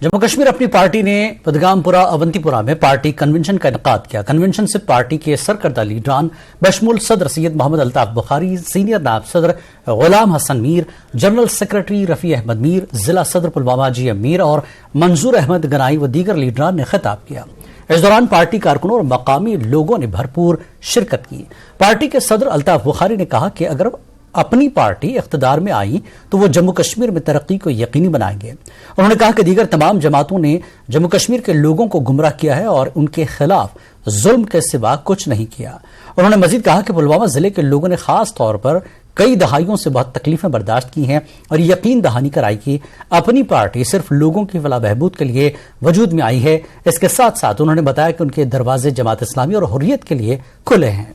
जम्मू कश्मीर अपनी पार्टी ने बदगामपुरा अवंतीपुरा में पार्टी कन्वेंशन का इनेकाद किया। कन्वेंशन से पार्टी के सरकर्दा लीडरान बशमुल सदर सैयद मोहम्मद अल्ताफ बुखारी, सीनियर नायब सदर गुलाम हसन मीर, जनरल सेक्रेटरी रफी अहमद मीर, जिला सदर पुलवामा GM मीर और मंजूर अहमद गनाई व दीगर लीडरान ने खिताब किया। इस दौरान पार्टी कारकुनों और मकामी लोगों ने भरपूर शिरकत की। पार्टी के सदर अल्ताफ बुखारी ने कहा कि अगर अपनी पार्टी इख्तिदार में आई तो वो जम्मू कश्मीर में तरक्की को यकीनी बनाएंगे। उन्होंने कहा कि दीगर तमाम जमातों ने जम्मू कश्मीर के लोगों को गुमराह किया है और उनके खिलाफ जुल्म के सिवा कुछ नहीं किया। उन्होंने मजीद कहा कि पुलवामा जिले के लोगों ने खास तौर पर कई दहाइयों से बहुत तकलीफें बर्दाश्त की हैं और यकीन दहानी कराई कि अपनी पार्टी सिर्फ लोगों की फलाह बहबूद के लिए वजूद में आई है। इसके साथ साथ उन्होंने बताया कि उनके दरवाजे जमात इस्लामी और हुर्रियत के लिए खुले हैं।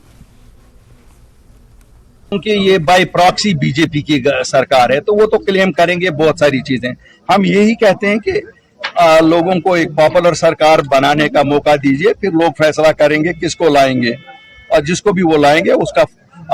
क्योंकि ये बाय प्रॉक्सी बीजेपी की सरकार है तो वो तो क्लेम करेंगे बहुत सारी चीजें। हम यही कहते हैं कि लोगों को एक पॉपुलर सरकार बनाने का मौका दीजिए, फिर लोग फैसला करेंगे किसको लाएंगे और जिसको भी वो लाएंगे उसका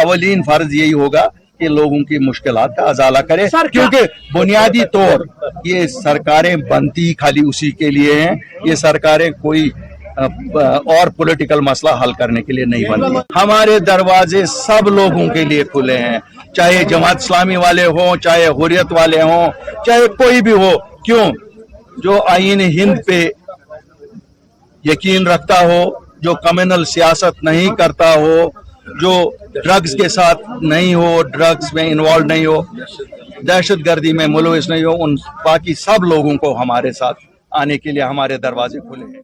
अवलीन फर्ज यही होगा कि लोगों की मुश्किलात का अजाला करे, क्योंकि बुनियादी तौर ये सरकारें बनती खाली उसी के लिए हैं। ये सरकारें कोई और पॉलिटिकल मसला हल करने के लिए नहीं बनती। हमारे दरवाजे सब लोगों के लिए खुले हैं, चाहे जमात इस्लामी वाले हों, चाहे हुर्रियत वाले हों, चाहे कोई भी हो। क्यों? जो आईन हिंद पे यकीन रखता हो, जो कम्युनल सियासत नहीं करता हो, जो ड्रग्स के साथ नहीं हो, ड्रग्स में इन्वॉल्व नहीं हो, दहशतगर्दी में मुलविस नहीं हो, उन बाकी सब लोगों को हमारे साथ आने के लिए हमारे दरवाजे खुले हैं।